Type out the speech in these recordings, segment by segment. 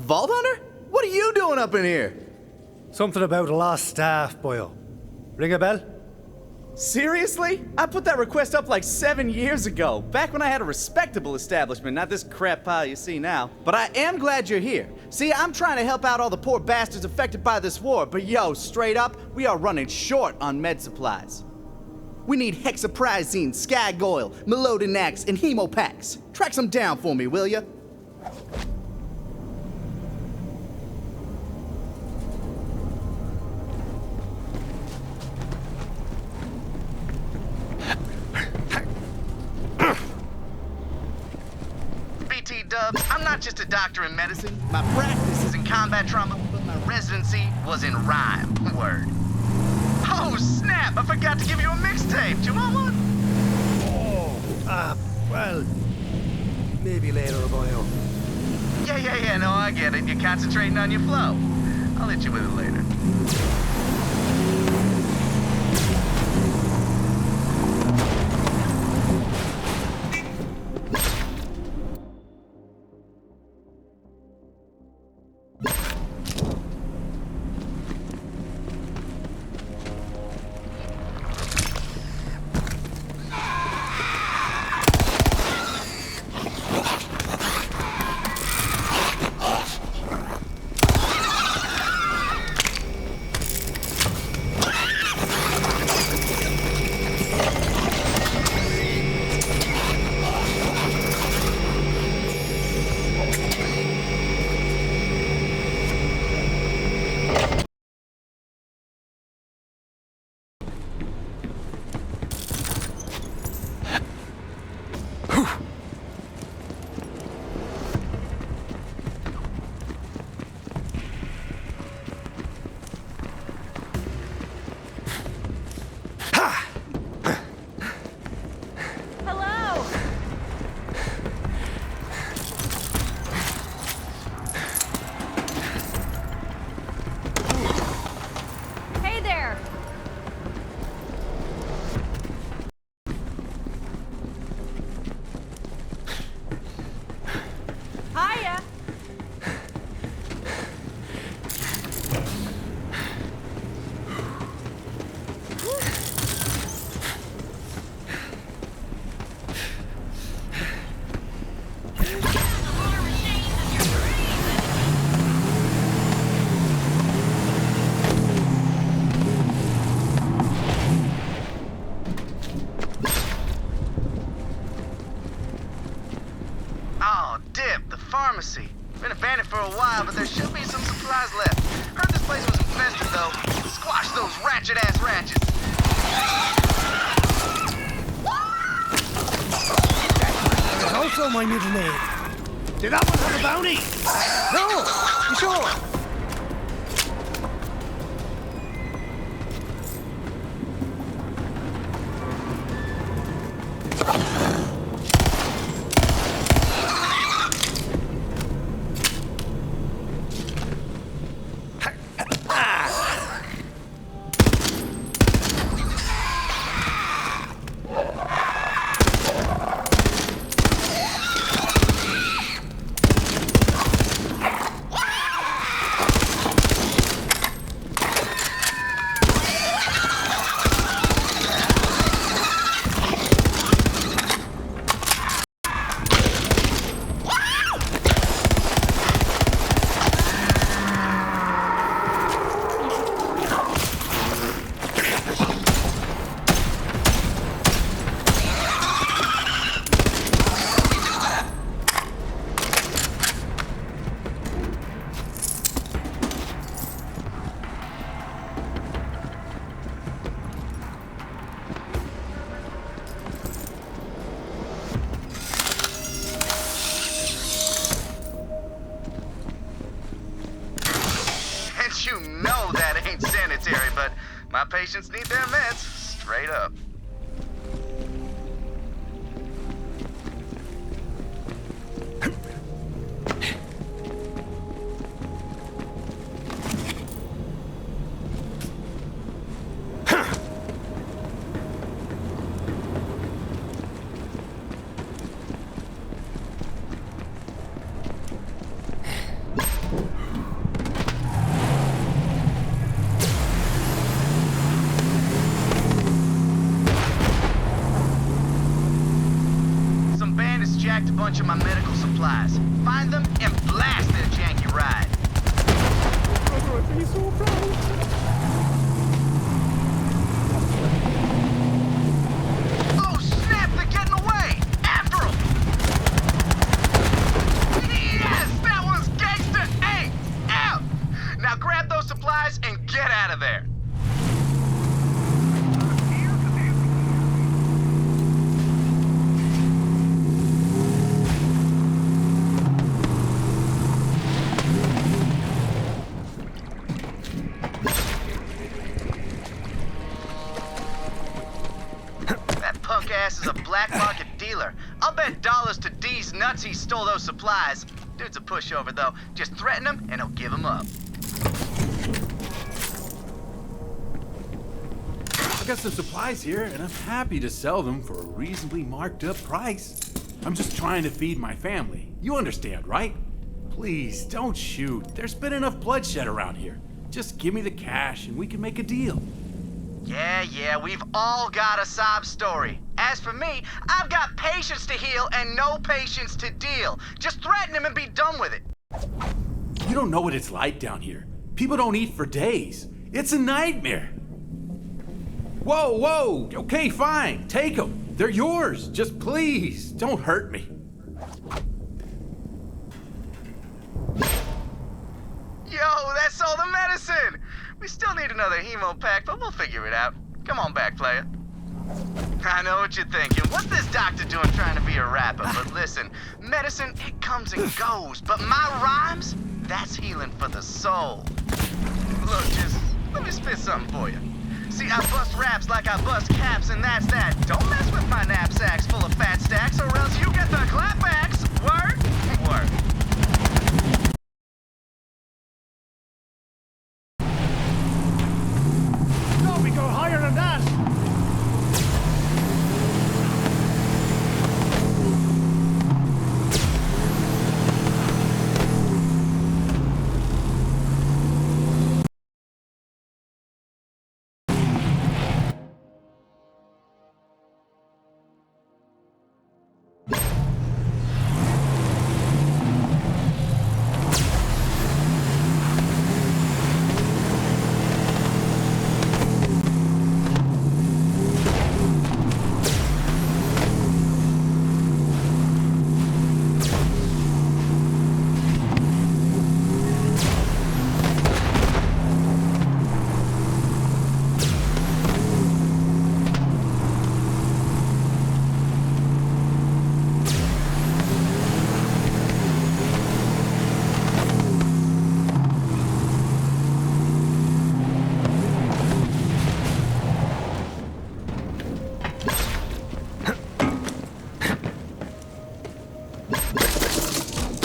Vault Hunter? What are you doing up in here? Something about a lost staff, Boyle. Ring a bell? Seriously? I put that request up like 7 years ago, back when I had a respectable establishment, not this crap pile you see now. But I am glad you're here. See, I'm trying to help out all the poor bastards affected by this war, but yo, straight up, we are running short on med supplies. We need hexaprizine, skag oil, melodinax, and hemopacks. Track some down for me, will ya? Dubs, I'm not just a doctor in medicine. My practice is in combat trauma, but my residency was in rhyme. Word. Oh, snap! I forgot to give you a mixtape. Do you want one? Oh, well, maybe later, Boyle. Yeah, no, I get it. You're concentrating on your flow. I'll hit you with it later. Pharmacy. Been abandoned for a while, but there should be some supplies left. Heard this place was infested, though. Squash those ratchet-ass ratchets. There's also my middle name. Did that one have a bounty? No! You sure? You know that ain't sanitary, but my patients need their meds, straight up. bunch of my medical supplies. Find them and blast their janky ride. Brother, I'd be so proud. Oh snap, they're getting away! After them! Yes, that was gangster! Hey, out! Now grab those supplies and get out of there. Punk ass is a black market dealer. I'll bet dollars to D's nuts he stole those supplies. Dude's a pushover though. Just threaten him and he'll give him up. I got some supplies here and I'm happy to sell them for a reasonably marked up price. I'm just trying to feed my family. You understand, right? Please, don't shoot. There's been enough bloodshed around here. Just give me the cash and we can make a deal. Yeah, we've all got a sob story. As for me, I've got patience to heal and no patience to deal. Just threaten him and be done with it. You don't know what it's like down here. People don't eat for days. It's a nightmare. Whoa, okay, fine, take them. They're yours, just please, don't hurt me. Yo, that's all the medicine! We still need another hemo pack, but we'll figure it out. Come on back, player. I know what you're thinking. What's this doctor doing trying to be a rapper? But listen, medicine, it comes and goes. But my rhymes, that's healing for the soul. Look, just let me spit something for you. See, I bust raps like I bust caps, and that's that. Don't mess with my knapsacks full of fat stacks, or else you get the clapbacks. Word? Word. No, we go higher than that.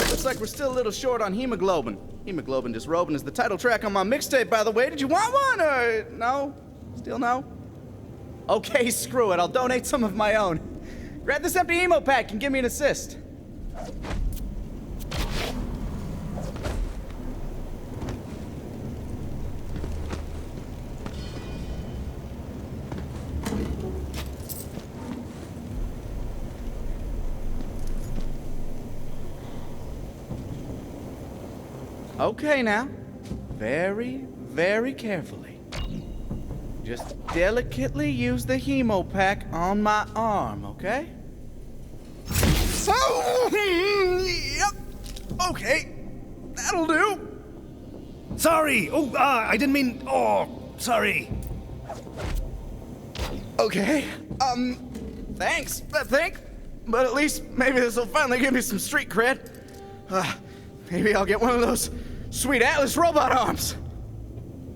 Looks like we're still a little short on hemoglobin. Hemoglobin Disrobin is the title track on my mixtape, by the way. Did you want one, or no? Still no? Okay, screw it. I'll donate some of my own. Grab this empty hemo pack and give me an assist. Okay now, very, very carefully. Just delicately use the hemo pack on my arm, okay? Yep, okay, that'll do. Sorry. Oh, I didn't mean. Oh, sorry. Okay, thanks, I think. But at least maybe this will finally give me some street cred. Maybe I'll get one of those sweet Atlas robot arms.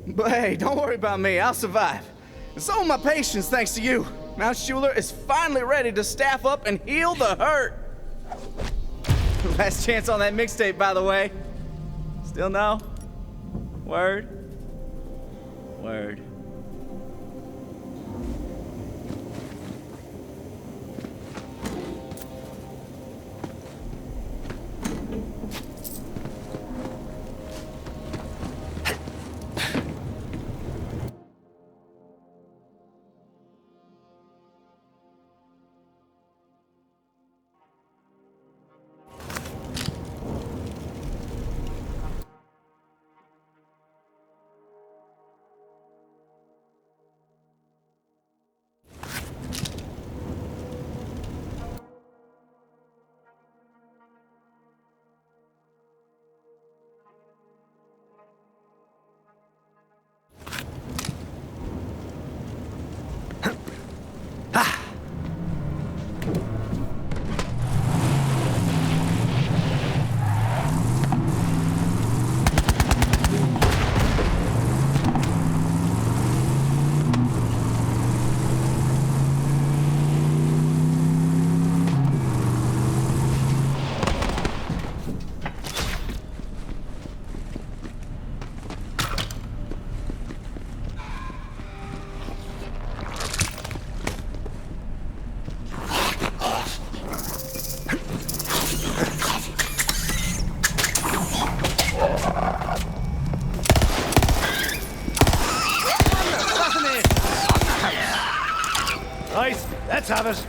But hey, don't worry about me, I'll survive. And so are my patients, thanks to you. Mount Schuler is finally ready to staff up and heal the hurt. Last chance on that mixtape, by the way. Still no? Word? Word. Let's have it.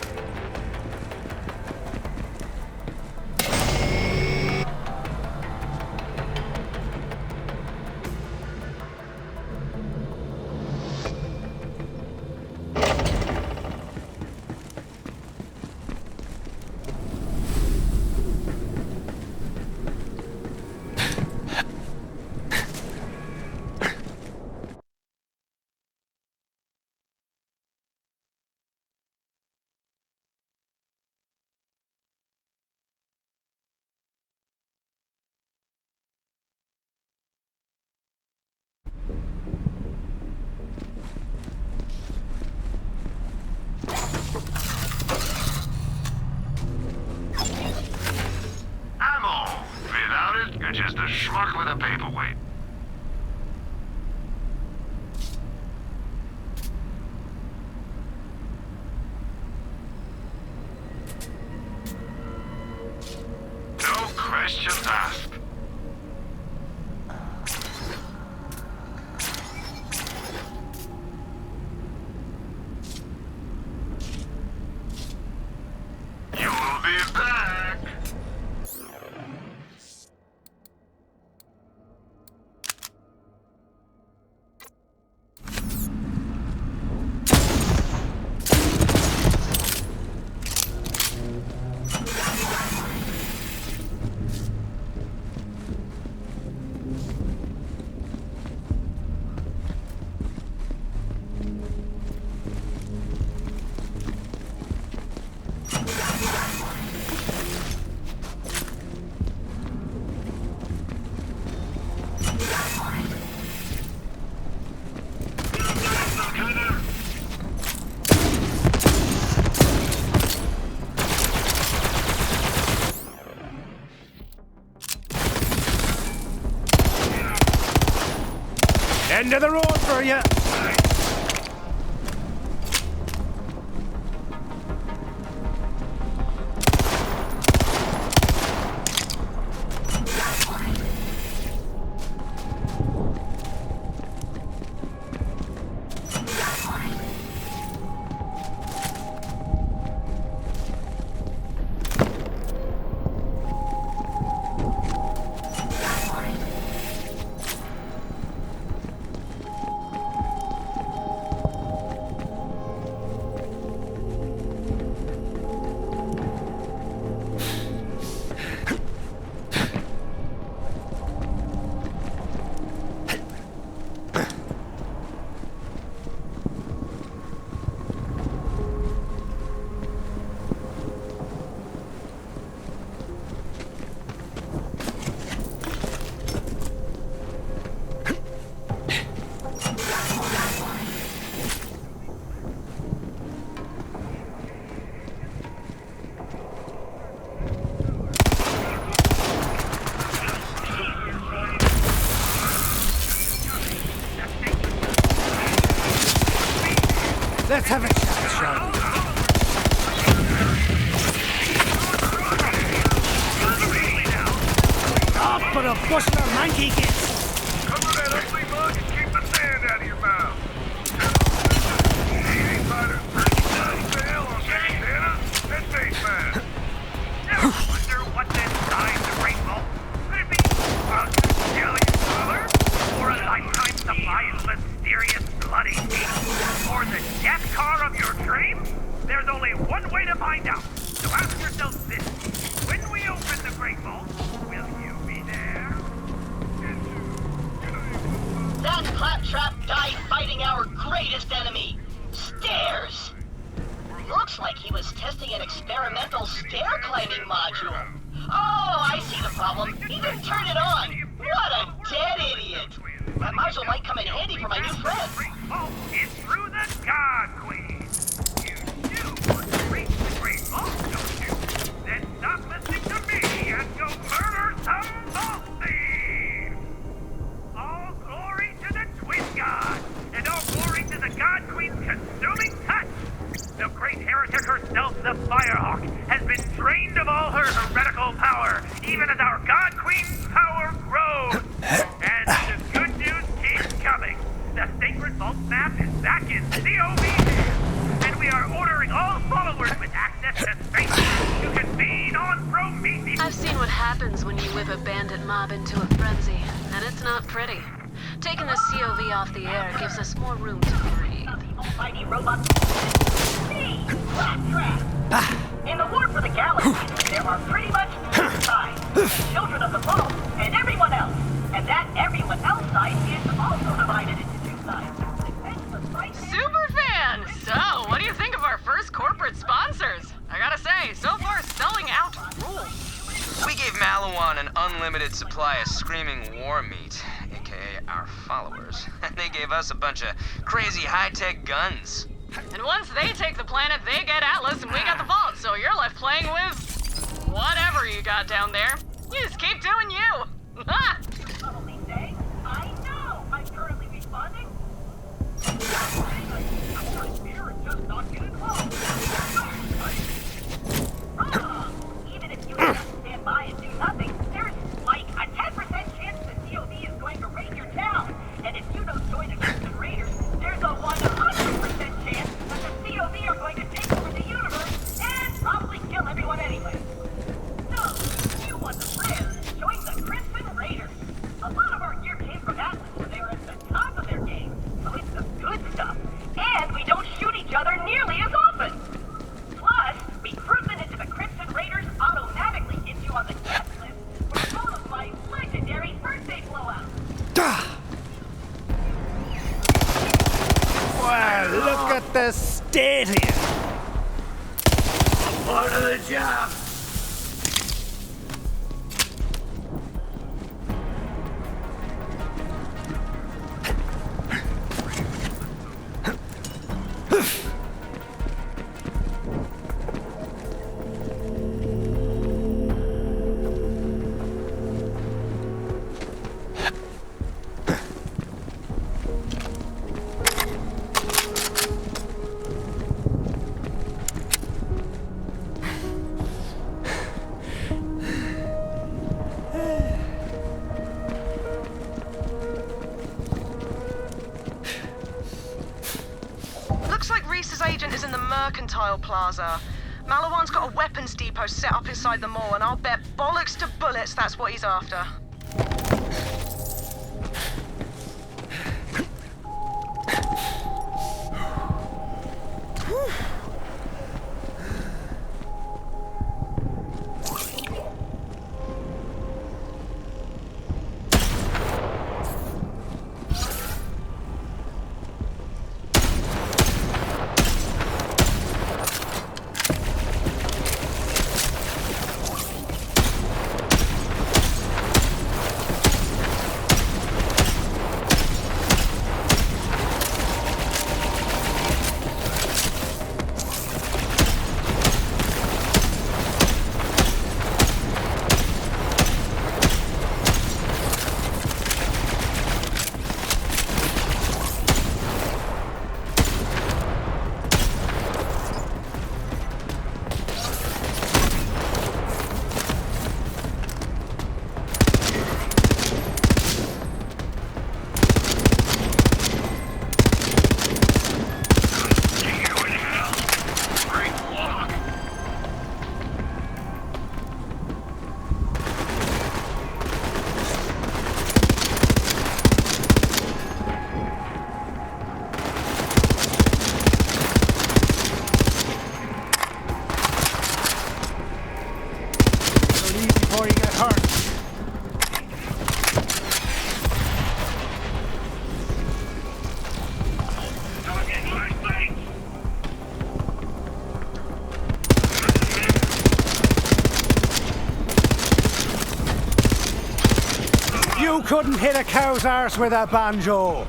You're just a schmuck with a paperweight. No questions asked. You will be back. End of the road for you. Let's have a chat, shall we? Oh, but a bushel of monkey kids! Cover that ugly mug and keep the sand out of your mouth. Easy fighters, sail on Santana and face man. Never wonder what's inside the rainbow. Could it be a Sicilian color? Or a lifetime supply of mysterious bloody meat? Or the death car of your dreams? There's only one way to find out. So ask yourself this. When we open the Great Vault, will you be there? That claptrap died fighting our greatest enemy, stairs! Looks like he was testing an experimental stair climbing module. Oh, I see the problem. He didn't turn it on. What a dead idiot. That module might come in handy for my new friend. Great Vault is through the God Queen. You do want to reach the Great Vault, don't you? Then stop listening to me and go murder some vault thieves! All glory to the Twin God, and all glory to the God Queen's consuming touch! The great heretic herself, the Firehawk, has been drained of all her heretical power, even as our God Queen's power grows! And the good news keeps coming. The Sacred Vault map is back in COV hands, and we are ordering all whip a bandit mob into a frenzy, and it's not pretty. Taking the COV off the air gives us more room to breathe. The almighty robot. Me, Claptrap. In the war for the galaxy, there are pretty much two sides: the children of the vault and everyone else. And that everyone else side is also divided into two sides. Superfan! So, what do you think of our first corporate sponsors? I gotta say, so far selling out rules. We gave Malawan an unlimited supply of screaming war meat, aka our followers, and they gave us a bunch of crazy high-tech guns. And once they take the planet, they get Atlas and we got the vault, so you're left playing with whatever you got down there. You just keep doing you. Probably say, I know I'm currently responding. Just not get involved. Even if you just stand by and do nothing, there's like a 10% chance the COV is going to raid your town. And if you don't join the Crimson Raiders, there's a 100% chance that the COV are going to take over the universe and probably kill everyone anyway. So, if you want to live, join the Crimson Raiders. A lot of our gear came from Atlas when they were at the top of their game, so it's the good stuff. And we don't shoot each other nearly as often. Plus, recruitment into the Crimson Raiders automatically gets you on the guest list for followed by legendary birthday blowouts. Well, look at the state here. Part of the job. Looks like Reese's agent is in the Mercantile Plaza. Malawan's got a weapons depot set up inside the mall, and I'll bet bollocks to bullets that's what he's after. Before you get hurt. You couldn't hit a cow's arse with a banjo.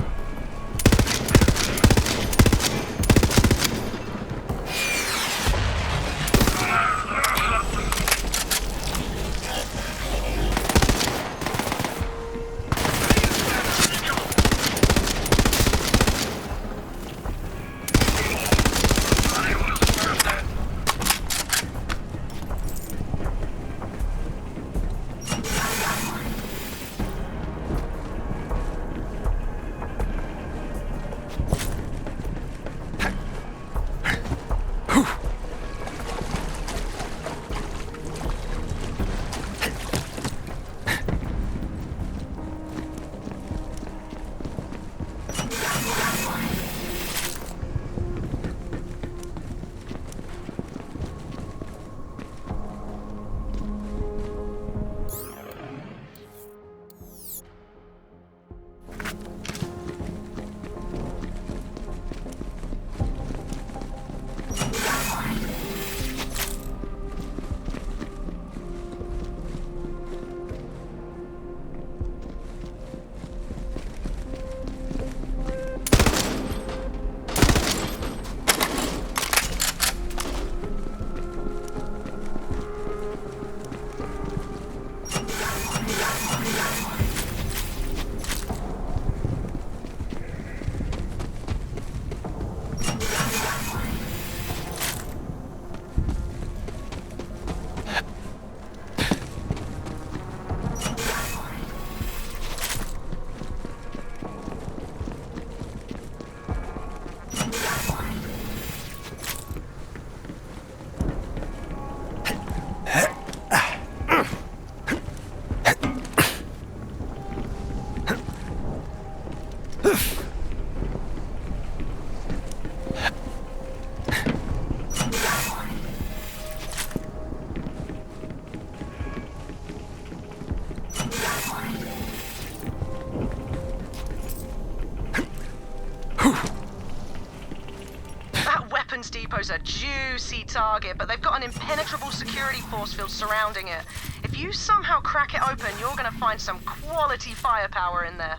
Weapons Depot's a juicy target, but they've got an impenetrable security force field surrounding it. If you somehow crack it open, you're gonna find some quality firepower in there.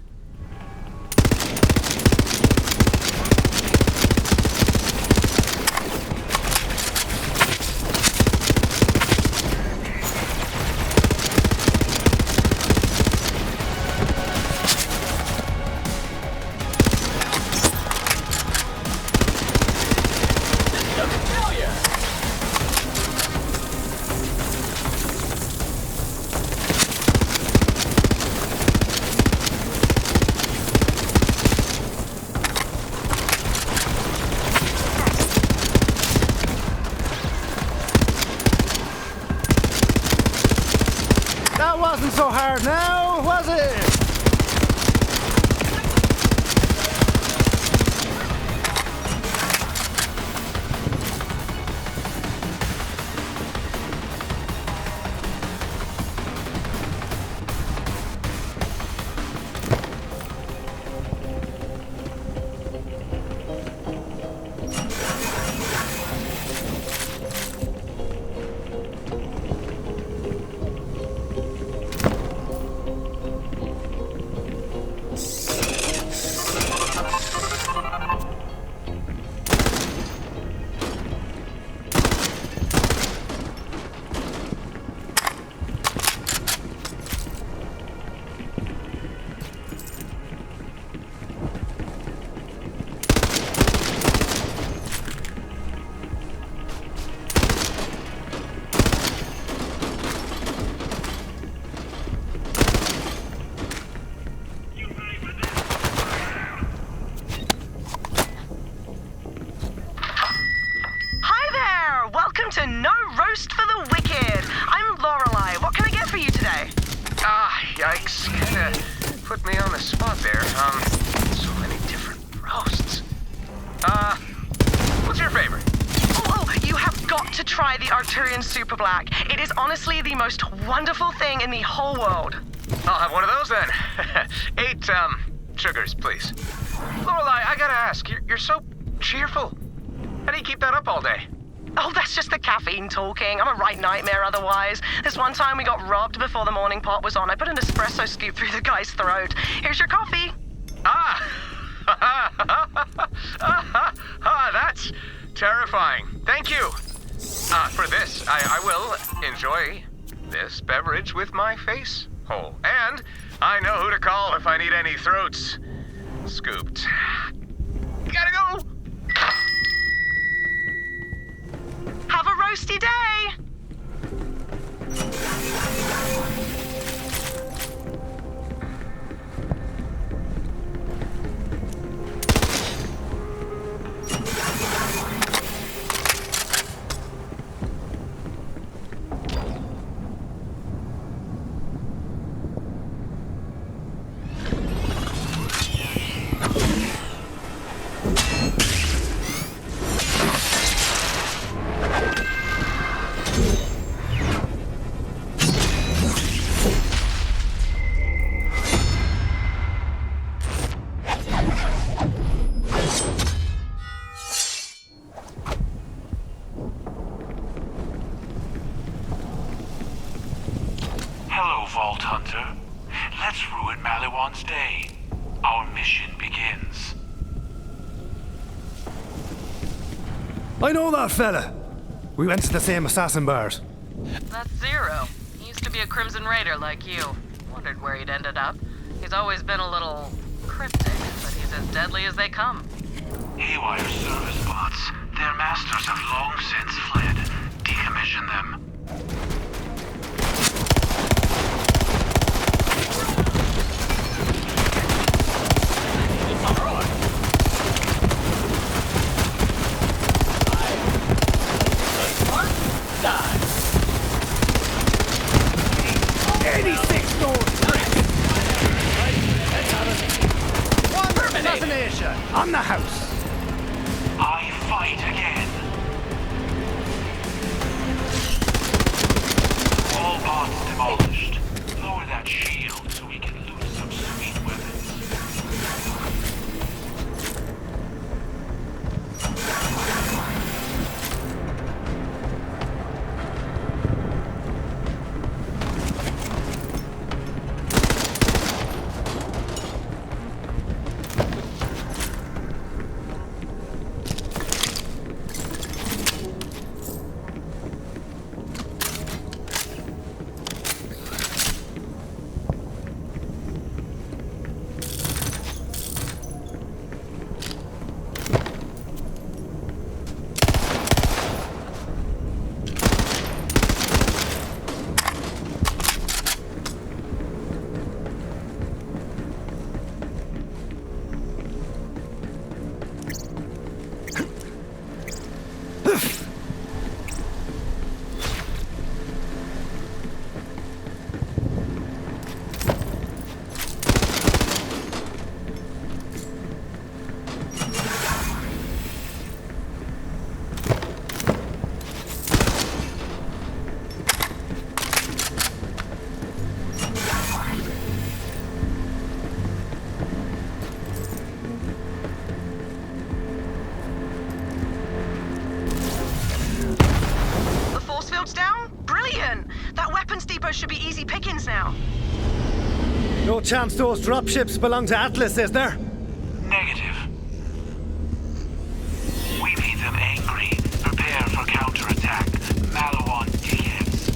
That wasn't so hard now, was it? To No Roast for the Wicked. I'm Lorelei. What can I get for you today? Ah, yikes. Kinda put me on the spot there. So many different roasts. What's your favorite? Oh, you have got to try the Arcturian Super Black. It is honestly the most wonderful thing in the whole world. I'll have one of those then. 8, sugars, please. Lorelei, I gotta ask, you're so cheerful. How do you keep that up all day? Oh, that's just the caffeine talking. I'm a right nightmare otherwise. This one time we got robbed before the morning pot was on. I put an espresso scoop through the guy's throat. Here's your coffee. That's terrifying. Thank you. For this, I will enjoy this beverage with my face whole. And I know who to call if I need any throats scooped. Gotta go! Have a roasty day! Hello, Vault Hunter. Let's ruin Maliwan's day. Our mission begins. I know that fella. We went to the same assassin bars. That's Zero. He used to be a Crimson Raider like you. Wondered where he'd ended up. He's always been a little cryptic, but he's as deadly as they come. Haywire service bots. Their masters have long since fled. Decommission them. On the house. I fight again. All bots demolished. Lower that shield so we can loot some sweet weapons. outpost should be easy pickings now. No chance those dropships belong to Atlas, is there? Negative. We made them angry. Prepare for counterattack. Malawan dickheads.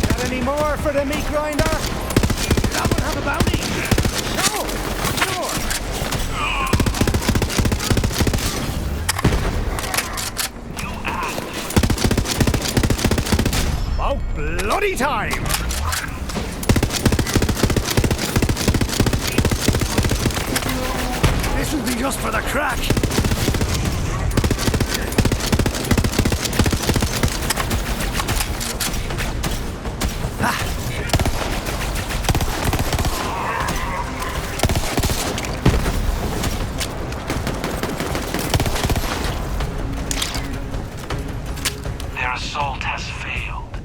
Got any more for the meat grinder? Did that one have a bounty? No! Sure! About bloody time! This will be just for the crack! Their assault has failed.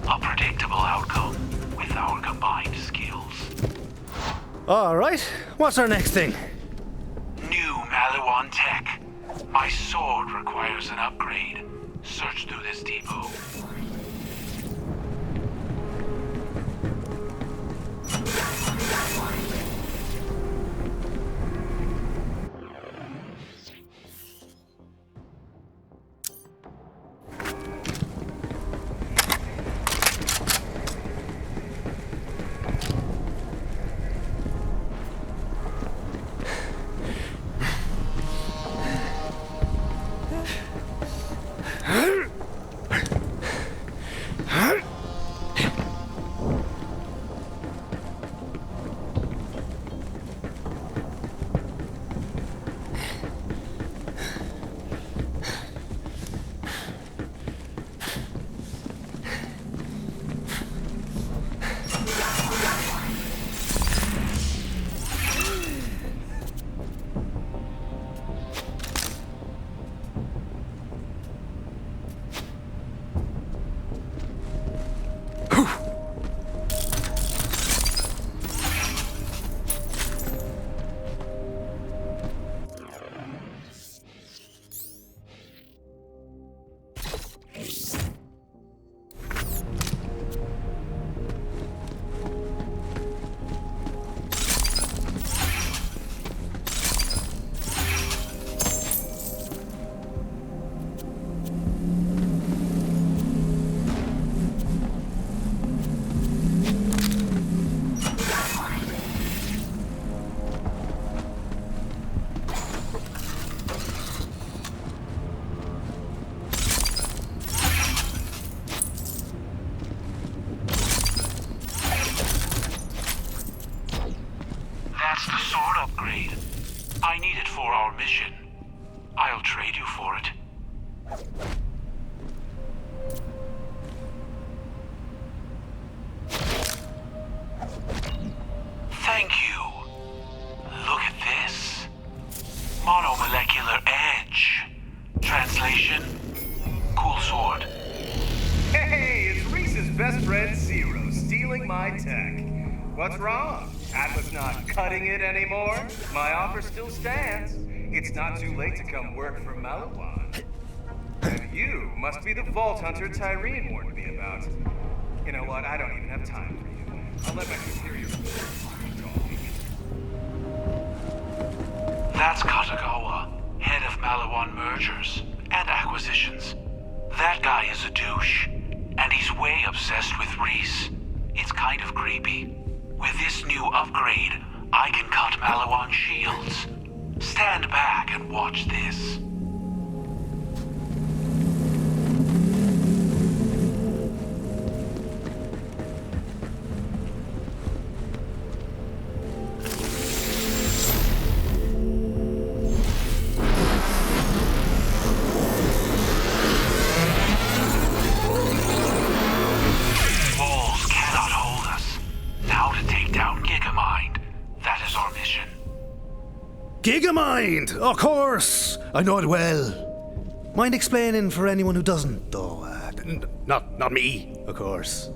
A predictable outcome with our combined skills. Alright, what's our next thing? New Malawan tech. My sword requires an upgrade. Search through this depot. That's the sword upgrade. I need it for our mission. I'll trade you for it. Thank you. Look at this. Monomolecular edge. Translation, cool sword. Hey, it's Reese's best friend Zero stealing my tech. What's wrong? Atlas not cutting it anymore? My offer still stands. It's not too late to come work for Malawan. And you must be the Vault Hunter Tyreen warned me about. You know what? I don't even have time for you. I'll let my superior talk. That's Katagawa, head of Malawan mergers and acquisitions. That guy is a douche, and he's way obsessed with Reese. It's kind of creepy. With this new upgrade, I can cut Malawan shields. Stand back and watch this. Walls cannot hold us. Now to take down Gigamind. That is our mission. Gigamind! Of course! I know it well. Mind explaining for anyone who doesn't, though? Not me, of course.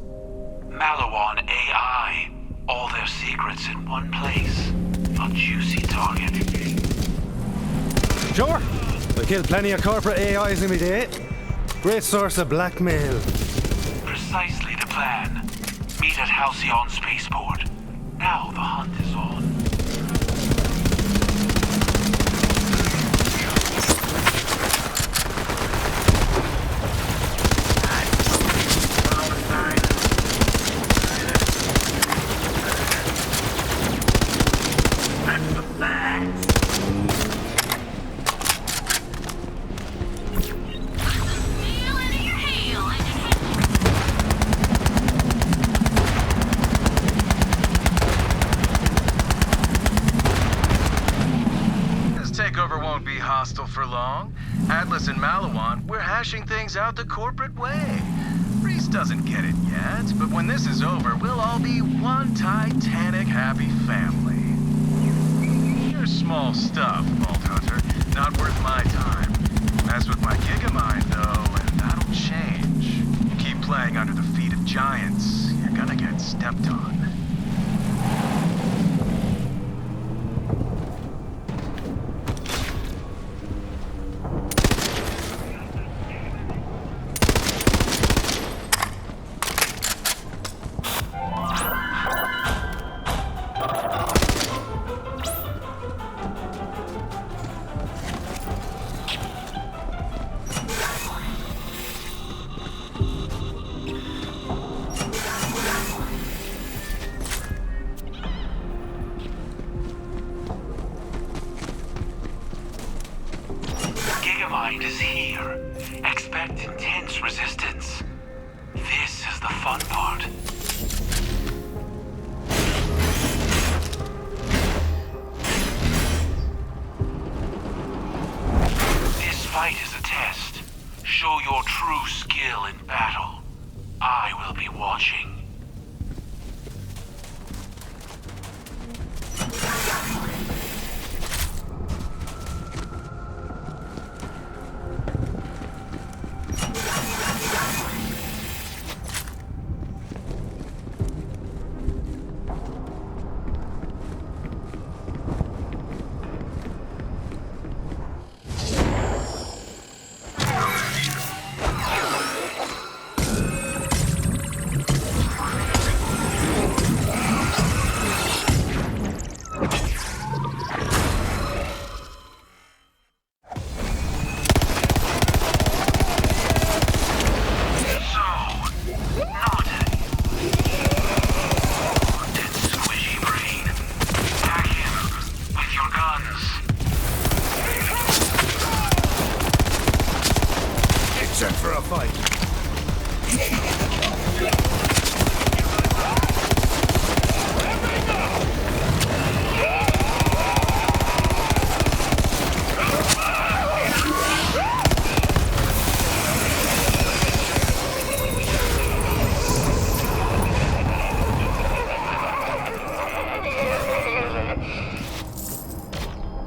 Malawan AI. All their secrets in one place. A juicy target. Sure. I killed plenty of corporate AIs in my day. Great source of blackmail. Precisely the plan. Meet at Halcyon Spaceport. Now the hunt is on. Hostile for long. Atlas and Malawan, we're hashing things out the corporate way. Reese doesn't get it yet, but when this is over, we'll all be one titanic happy family. You're small stuff, Vault Hunter. Not worth my time. Mess with my Gigamind, though, and that'll change. Keep playing under the feet of giants, you're gonna get stepped on. Gigamind is here. Expect intense resistance. This is the fun part. This fight is a test. Show your true skill in battle. I will be watching. Set for a fight.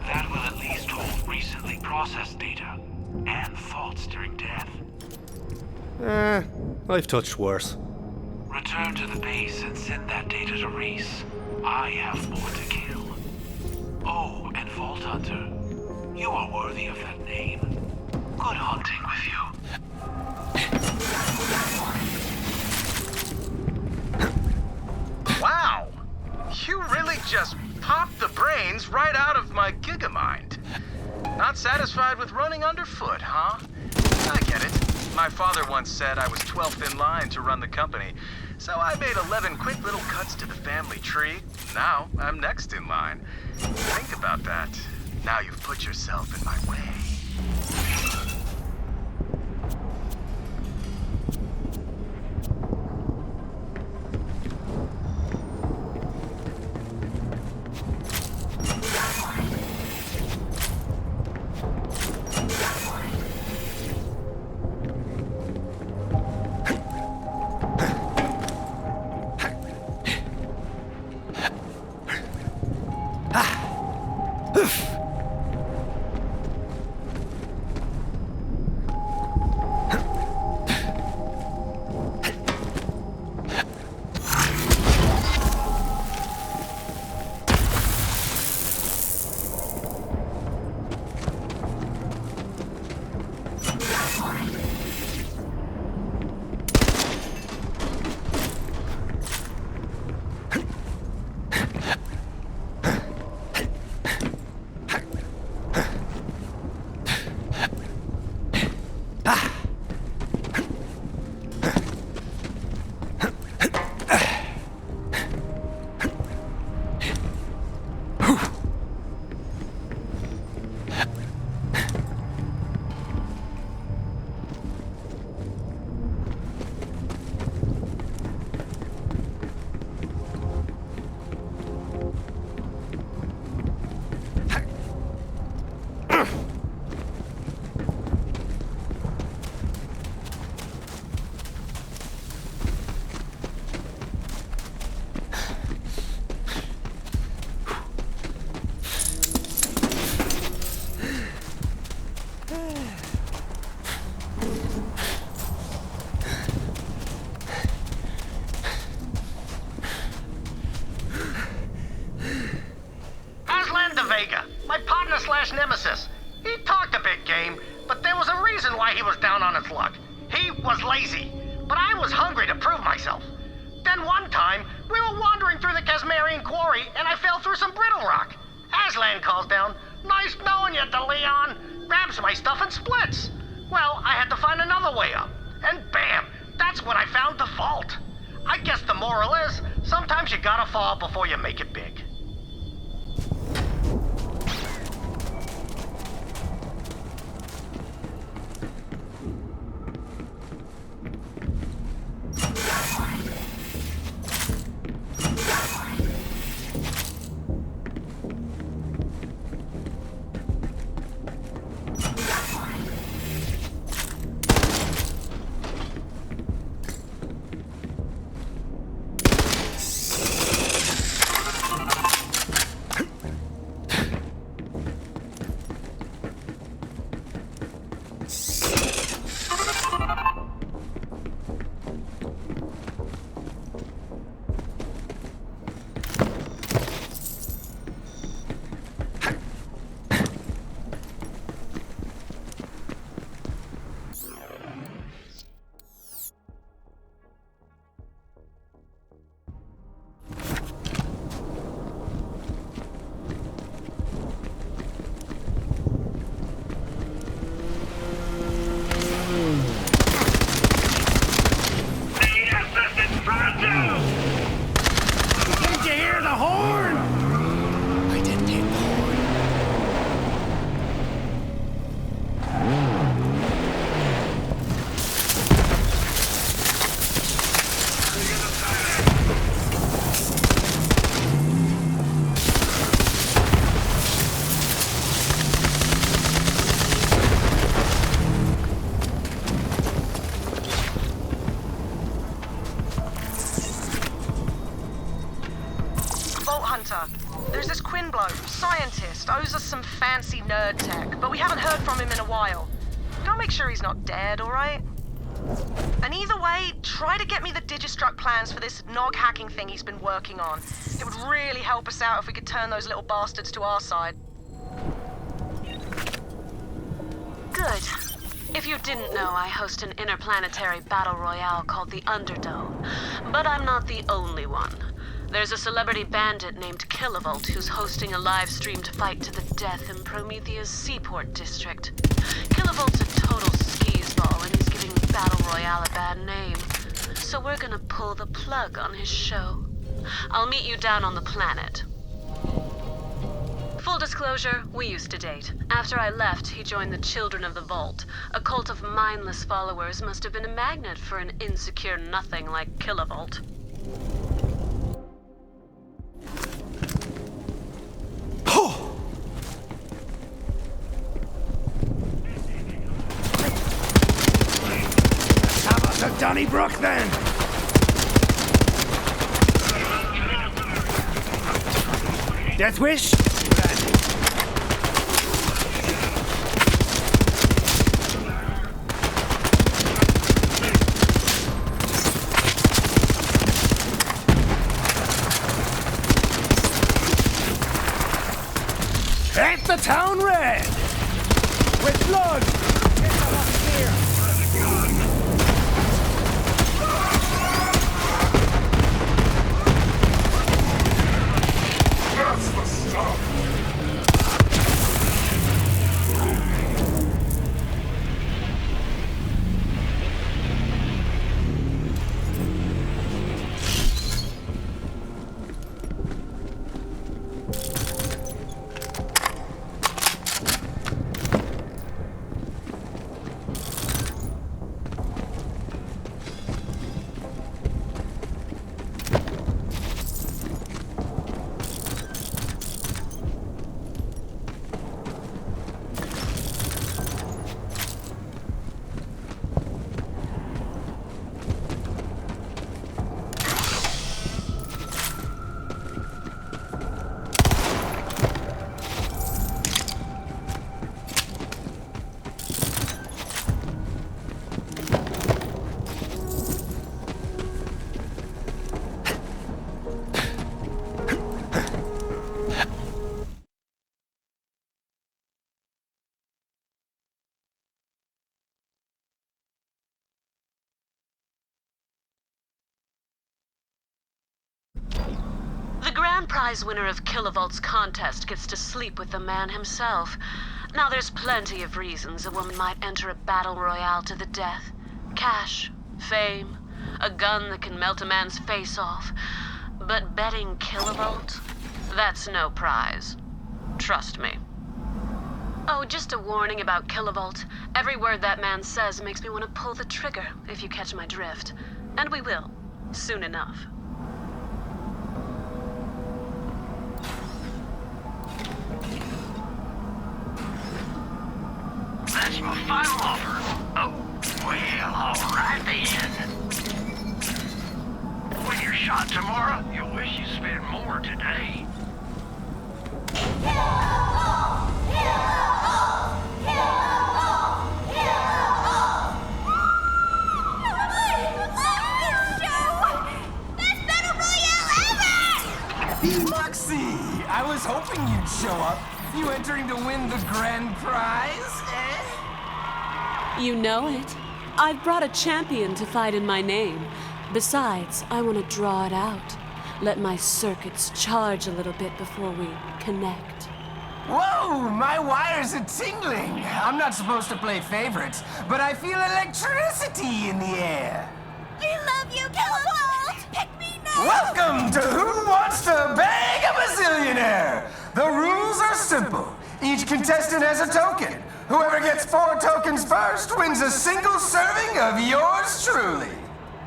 That will at least hold recently processed data and thoughts during death. I've touched worse. Return to the base and send that data to Reese. I have more to kill. Oh, and Vault Hunter, you are worthy of that name. Good hunting with you. Wow! You really just popped the brains right out of my Gigamind. Not satisfied with running underfoot, huh? I get it. My father once said I was 12th in line to run the company, so I made 11 quick little cuts to the family tree. Now I'm next in line. Think about that. Now you've put yourself in my way. lazy, but I was hungry to prove myself. Then one time, we were wandering through the Casmarian quarry, and I fell through some brittle rock. Aslan calls down, "Nice knowing you, DeLeon," grabs my stuff and splits. Well, I had to find another way up, and bam, that's when I found the vault. I guess the moral is, sometimes you gotta fall before you make it big. There's this Quinn bloke, scientist, owes us some fancy nerd tech, but we haven't heard from him in a while. Gotta make sure he's not dead, alright? And either way, try to get me the Digistruct plans for this nog hacking thing he's been working on. It would really help us out if we could turn those little bastards to our side. Good. If you didn't know, I host an interplanetary battle royale called the Underdome. But I'm not the only one. There's a celebrity bandit named Kilovolt who's hosting a live-streamed fight to the death in Promethea's Seaport district. Kilovolt's a total skis-ball, and he's giving Battle Royale a bad name. So we're gonna pull the plug on his show. I'll meet you down on the planet. Full disclosure, we used to date. After I left, he joined the Children of the Vault. A cult of mindless followers must have been a magnet for an insecure nothing like Kilovolt. Donnybrook, then! Death Wish? Paint the town red! With blood! The grand prize winner of Kilovolt's contest gets to sleep with the man himself. Now, there's plenty of reasons a woman might enter a battle royale to the death. Cash, fame, a gun that can melt a man's face off. But betting Kilovolt? That's no prize. Trust me. Oh, just a warning about Kilovolt. Every word that man says makes me want to pull the trigger, if you catch my drift. And we will, soon enough. That's my final offer. Oh, well, alright then. When you're shot tomorrow, you'll wish you spent more today. Moxie! I was hoping you'd show up. You entering to win the grand prize, eh? You know it. I've brought a champion to fight in my name. Besides, I want to draw it out. Let my circuits charge a little bit before we connect. Whoa, my wires are tingling. I'm not supposed to play favorites, but I feel electricity in the air. We love you, Kilovolt! Pick me now! Welcome to Who Wants to Bang a Bazillionaire? The rules are simple. Each contestant has a token. Whoever gets 4 tokens first wins a single serving of yours truly.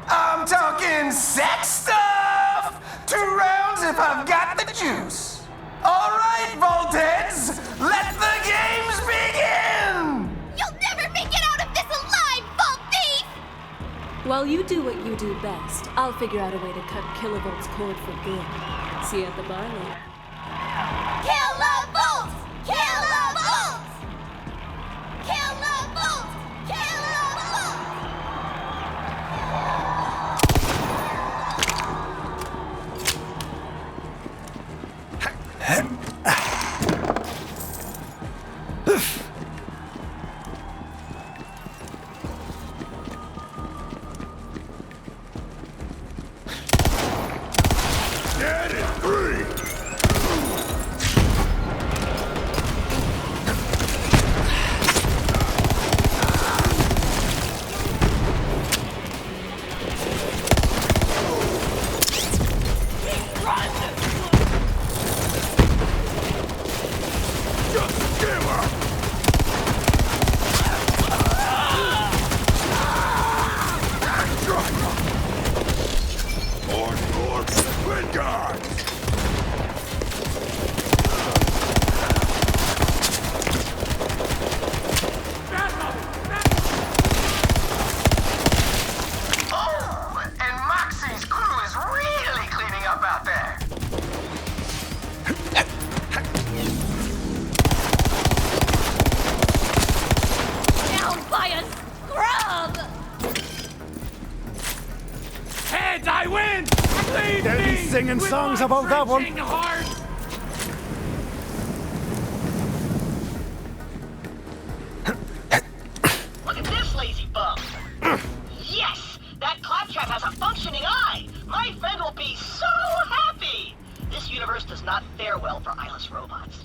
I'm talking sex stuff! 2 rounds if I've got the juice. All right, Voltheads, let the games begin! You'll never make it out of this alive, Vault Thief! While you do what you do best, I'll figure out a way to cut Kilovolt's cord for good. See you at the bar later. Kilovolt! Kilovolt! Kilovolt! Kilovolt! Dead in 3. Just give her! Or Twin Guard! Oh, and Moxie's crew is really cleaning up out there. Down by a scrub! Heads, I win! Leave They'll be me singing with songs my about that one. wrenching heart. Look at this lazy bum. Yes! That claptrap has a functioning eye! My friend will be so happy! This universe does not fare well for eyeless robots.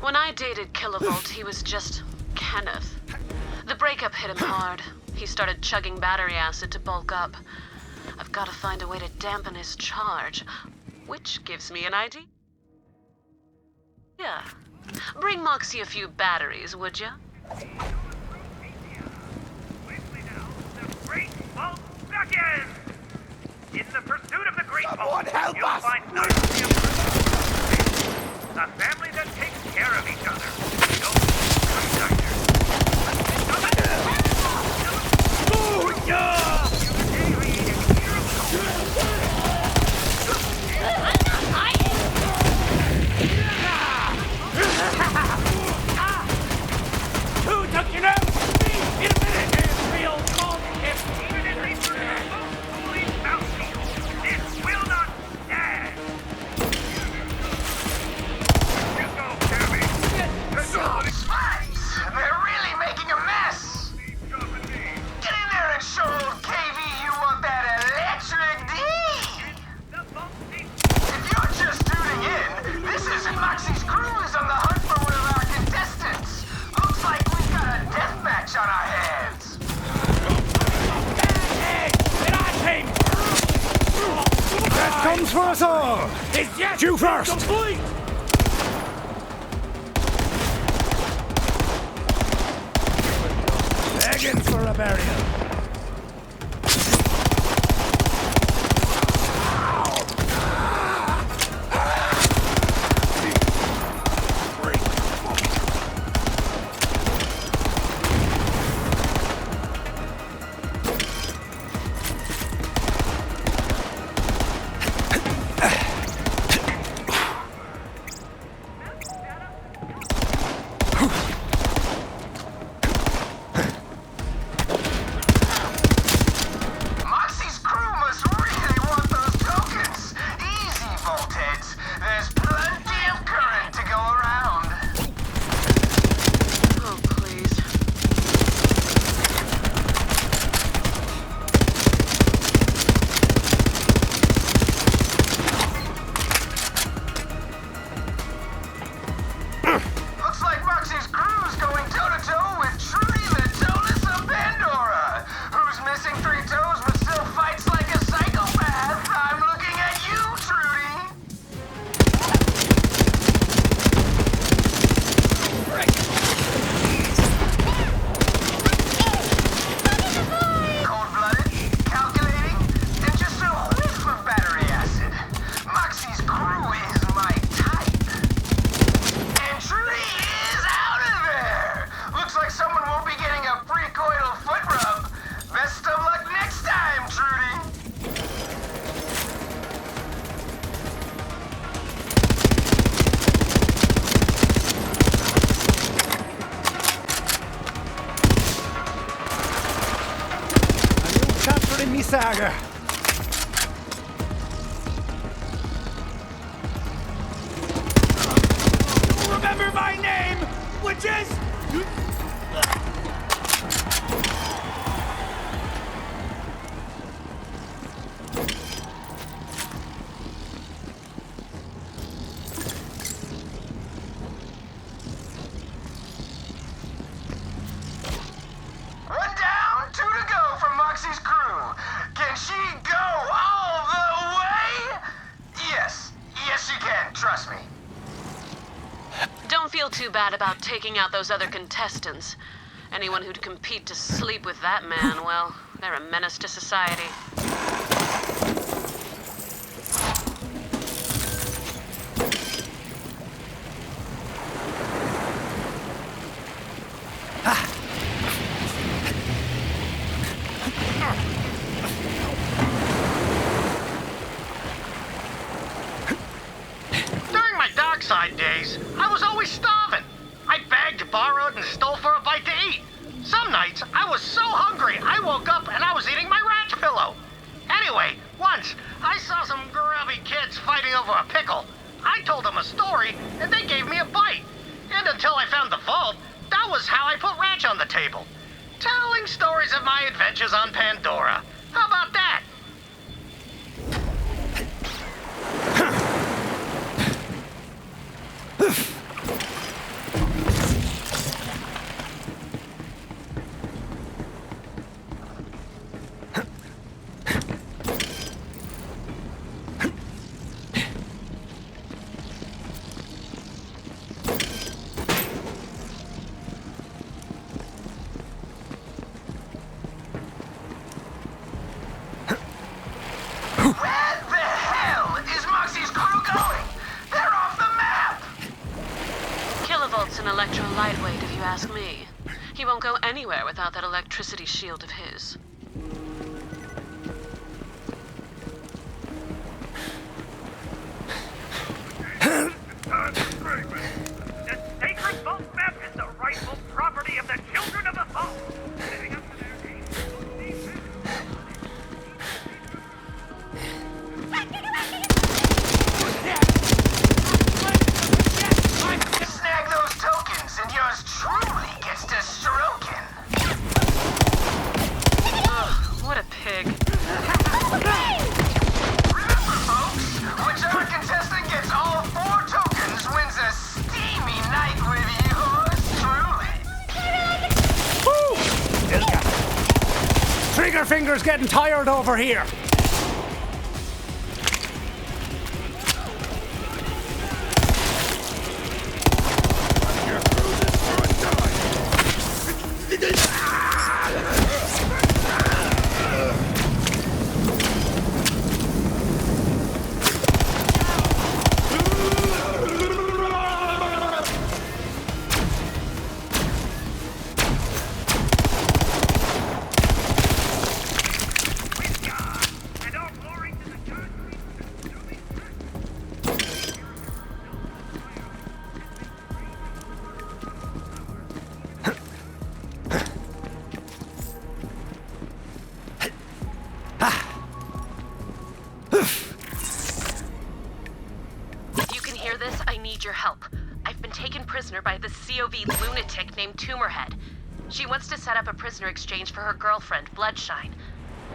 When I dated Kilovolt, he was just Kenneth. The breakup hit him hard. He started chugging battery acid to bulk up. I've got to find a way to dampen his charge, which gives me an idea. Yeah. Bring Moxie a few batteries, would ya? Quickly now, the Great Vault beckons! In the pursuit of the Great Vault, you'll find not only a family that takes care of each other. No outsiders. Oh, yeah! Who took your nose? Me! In a minute, it's real cold. Even if they put their most holy mouthfeel, this will not stand! You go, Cabby! Spies! They're really making a mess! Get in there and show old KV you want that electric D! If you're just tuning in, this is Moxie's crew is on the hunt for one of our contestants. Looks like we've got a death match on our hands. And I came That comes for us all! It's yet You first! complete! Begging for a burial. Moxie's crew must really want those tokens. Easy, Voltheads. There's plenty of current to go around. Oh, please. Looks like Moxie's crew's going toe-to-toe with Trudy the Toeless of Pandora, who's missing 3 toes but still fights like a psychopath. I'm looking at you, Trudy. Cold-blooded, calculating, and just a whiff of battery acid. Moxie's crew is my type. And Trudy is out of there! Looks like someone won't be getting a precoital foot rub. Best of luck next time, Trudy! A new chapter in me saga. Remember my name, which is... One down, 2 to go from Moxie's crew. Can she go all the way? Yes. Yes, she can. Trust me. Don't feel too bad about taking out those other contestants. Anyone who'd compete to sleep with that man, well, they're a menace to society. During my dark side days, I was always starving. I begged, borrowed, and stole for a bite to eat. Some nights, I was so hungry, I woke up and I was eating my ranch pillow. Anyway, once, I saw some grubby kids fighting over a pickle. I told them a story, and they gave me a bite. And until I found the vault, that was how I put ranch on the table. Telling stories of my adventures on Pandora. How about that? electro lightweight, if you ask me. He won't go anywhere without that electricity shield of his. The sacred vault map is the rightful property of the children of the vault. Living up to their name. Snag those tokens and yours truly gets to stroking. Ugh, what a pig. Remember, folks, whichever contestant gets all 4 tokens wins a steamy night with yours truly. Trigger finger's getting tired over here. And all glory to the God. If you can hear this, I need your help. I've been taken prisoner by this COV lunatic named Tumorhead. She wants to set up a prisoner exchange for her girlfriend, Bloodshine.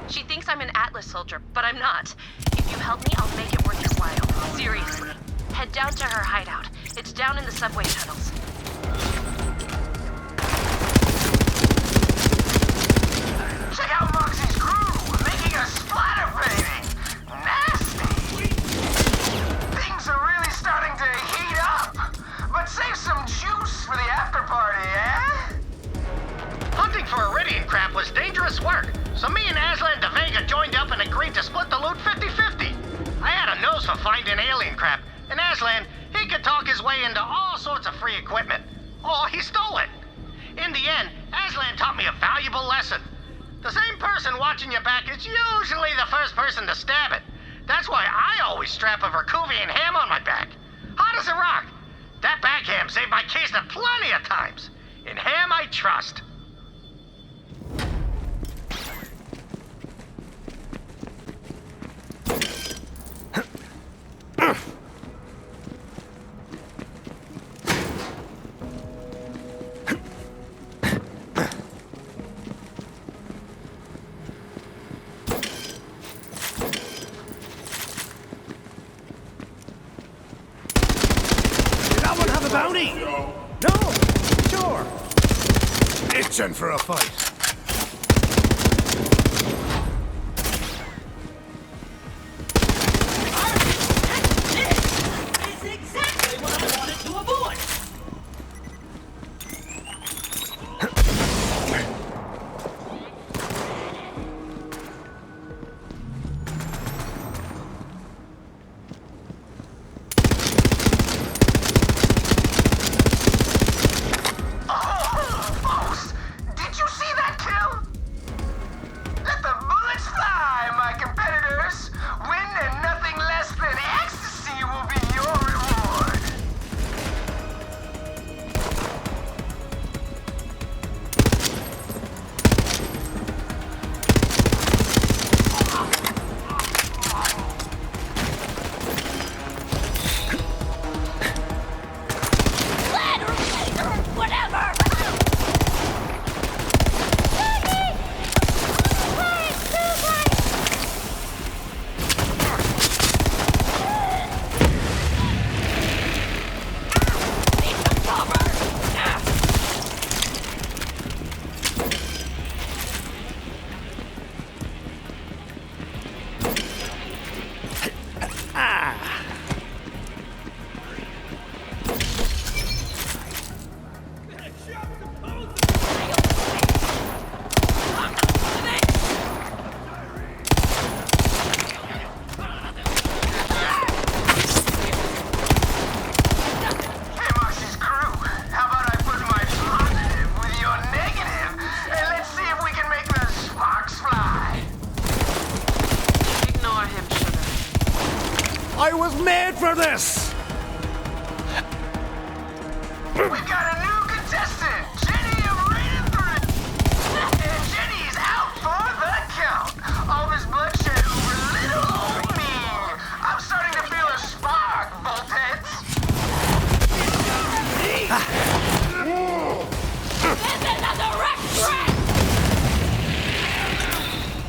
She thinks I'm an Atlas soldier, but I'm not. If you help me, I'll make it worth your while. Seriously. Head down to her hideout. It's down in the subway tunnels. Check out Moxie's crew, making a splatter painting. Nasty. Things are really starting to heat up. But save some juice for the after party, eh? Hunting for Iridian crap was dangerous work, so me and Aslan de Vega joined up and agreed to split the loot 50-50. I had a nose for finding alien crap, and Aslan, he could talk his way into all sorts of free equipment. Or he stole it. In the end, Aslan taught me a valuable lesson. The same person watching your back is usually the first person to stab it. That's why I always strap a Verkuvian ham on my back. Hot as a rock. That back ham saved my case plenty of times. In ham I trust. Did that one have a bounty? No. Sure. Itching for a fight. It's exactly what I wanted to avoid. Folks, did you see that? I was made for this! We've got a new contestant, Jenny of Rated 3. And Jenny's out for the count. All this bloodshed over little old me. I'm starting to feel a spark, Voltheads. This is a direct threat!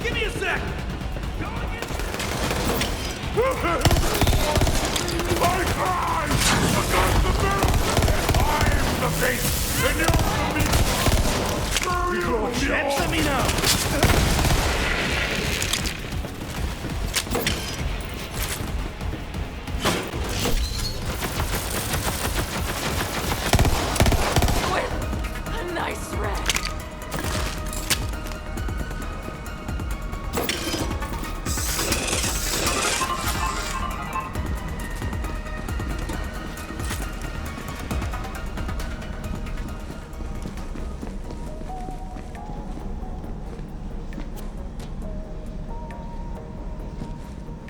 Give me a sec! My cry! Against the middle! I am the face, and you're the meat! Screw you! Answer me now! With a nice red.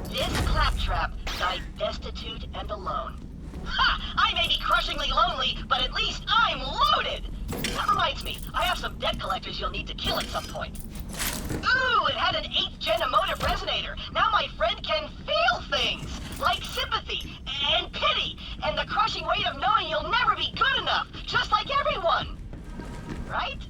This claptrap died destitute and alone. Ha! I may be crushingly lonely, but at least I'm loaded! That reminds me, I have some debt collectors you'll need to kill at some point. Ooh, it had an 8th gen emotive resonator. Now my friend can feel things, like sympathy, and pity, and the crushing weight of knowing you'll never be good enough, just like everyone. Right?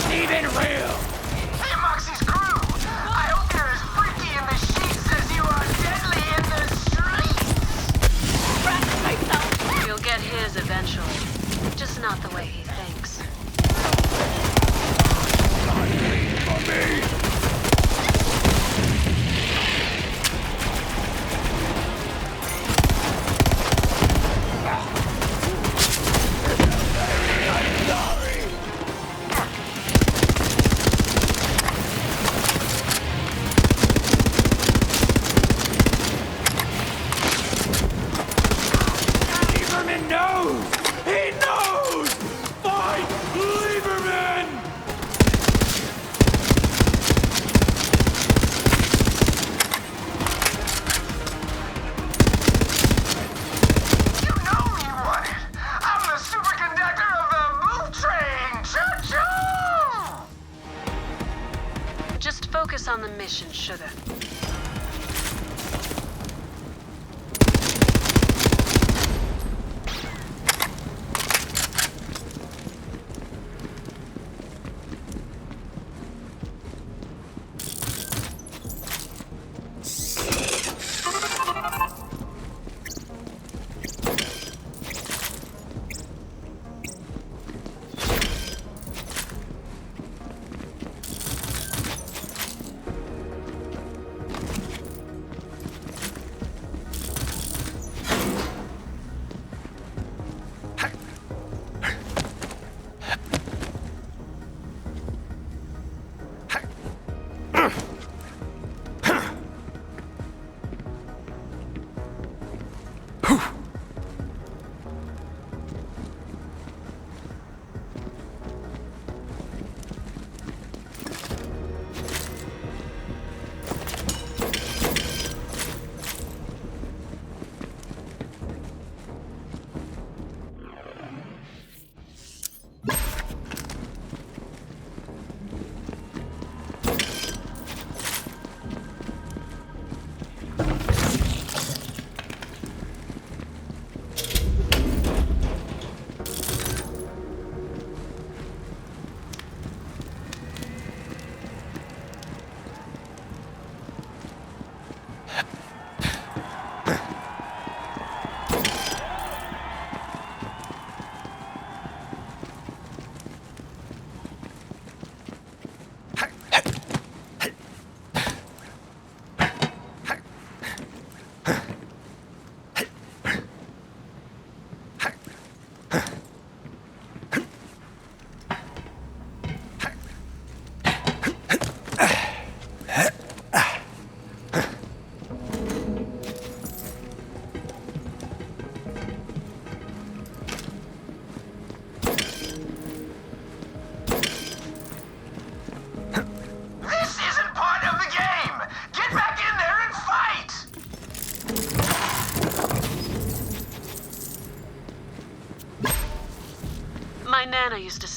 Even real! Hey, Moxie's crew! I hope you're as freaky in the sheets as you are deadly in the streets! You'll get his eventually. Just not the way he thinks. Lieberman knows! He knows! Fight Lieberman! You know you want it! I'm the superconductor of the move train! Choo-choo! Just focus on the mission, sugar.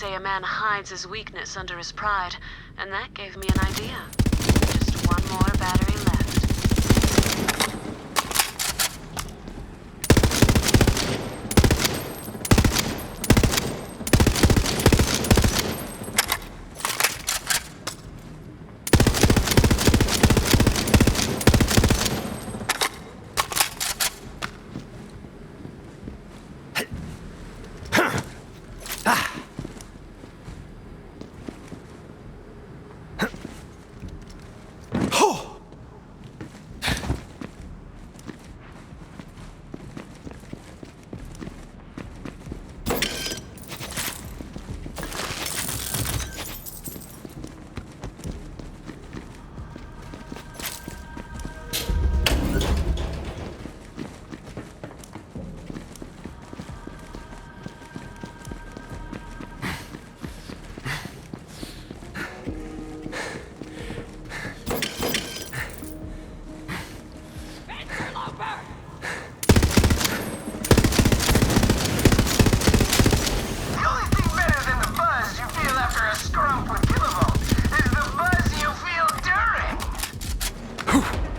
say a man hides his weakness under his pride, and that gave me an idea. Just one more battery left.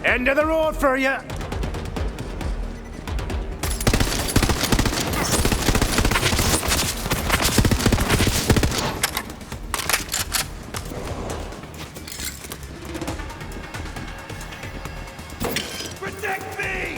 End of the road for you. Protect me!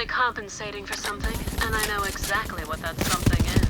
Compensating for something, and I know exactly what that something is.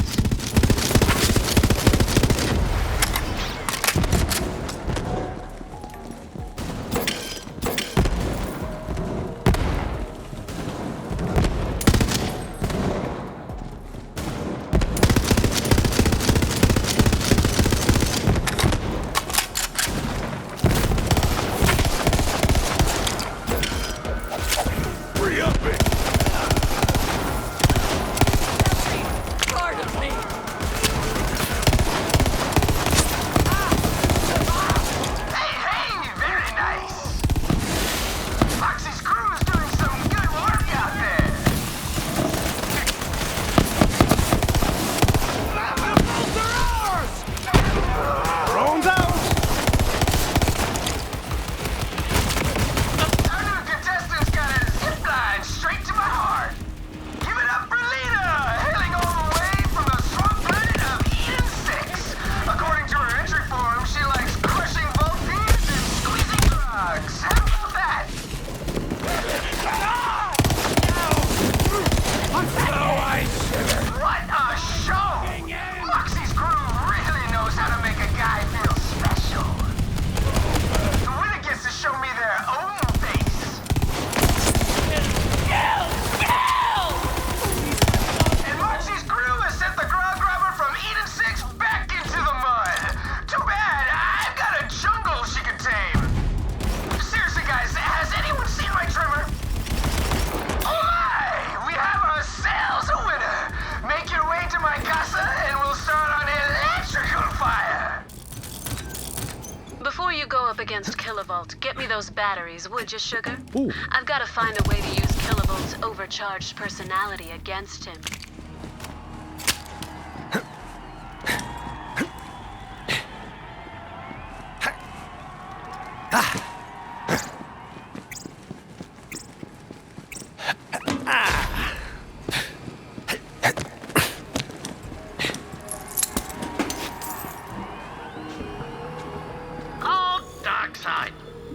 Against Kilovolt, get me those batteries, would you, sugar? Ooh. I've got to find a way to use Kilovolt's overcharged personality against him.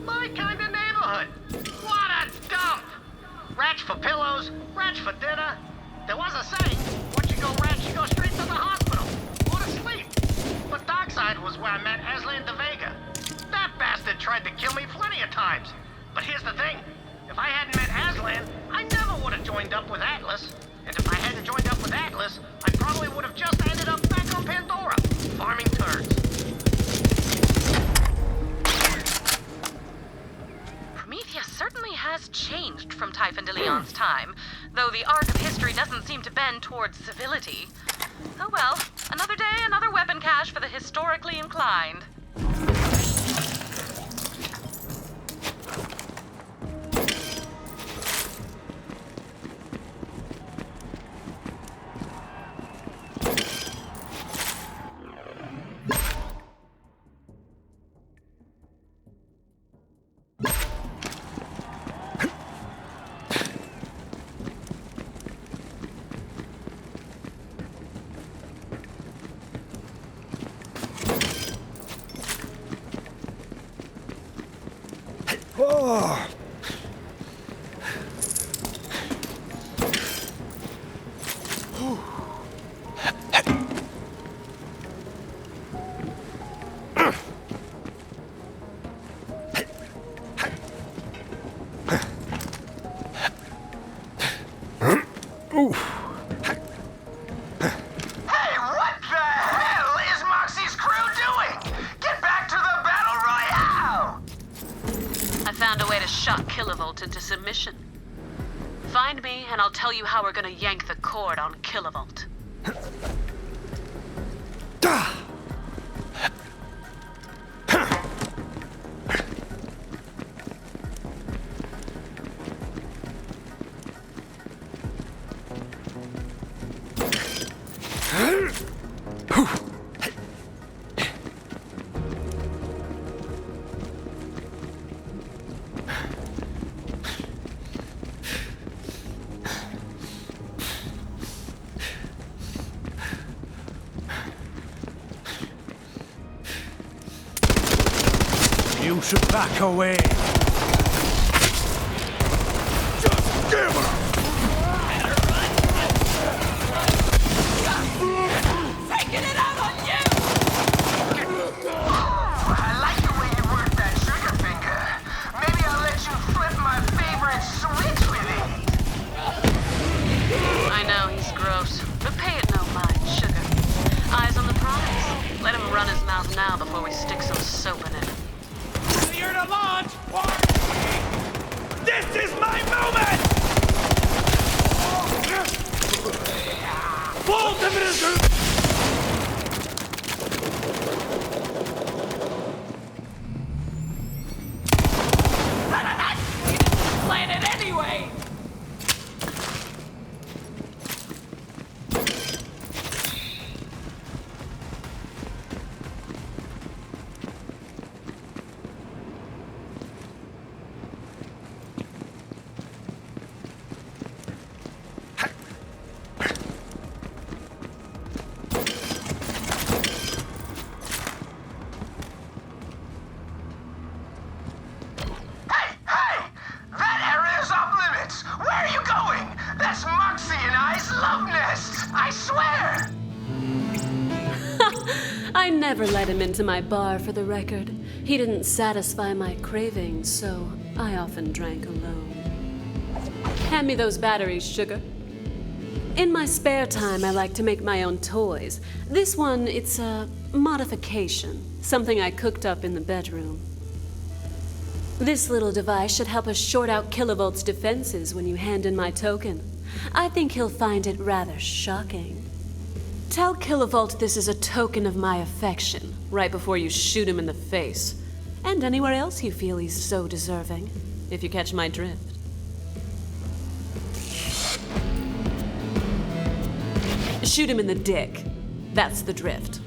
My kind of neighborhood. What a dump! Rats for pillows, rats for dinner. There was a saying, once you go rats, you go straight to the hospital. Or to sleep. But Dockside was where I met Aslan de Vega. That bastard tried to kill me plenty of times. But here's the thing. If If I hadn't met Aslan, I never would have joined up with Atlas. And if I hadn't joined up with Atlas, I probably would have just ended up back on Pandora, farming turds. Prometheus certainly has changed from Typhon de Leon's time, though the arc of history doesn't seem to bend towards civility. Oh well, another day, another weapon cache for the historically inclined. Oh. Into submission. Find me, and I'll tell you how we're gonna yank the cord on Kilovolt. You should back away. Just give her! Taking it out on you! I like the way you work that trigger finger. Maybe I'll let you flip my favorite switch with it. I know he's gross, but pay it no mind, sugar. Eyes on the prize. Let him run his mouth now before we stick some soap in it. Clear to launch! This is my moment! Full dividend! Plan it anyway! I never let him into my bar, for the record. He didn't satisfy my cravings, so I often drank alone. Hand me those batteries, sugar. In my spare time, I like to make my own toys. This one, it's a modification, something I cooked up in the bedroom. This little device should help us short out Kilovolt's defenses when you hand in my token. I think he'll find it rather shocking. Tell Kilovolt this is a token of my affection, right before you shoot him in the face. And anywhere else you feel he's so deserving, if you catch my drift. Shoot him in the dick. That's the drift.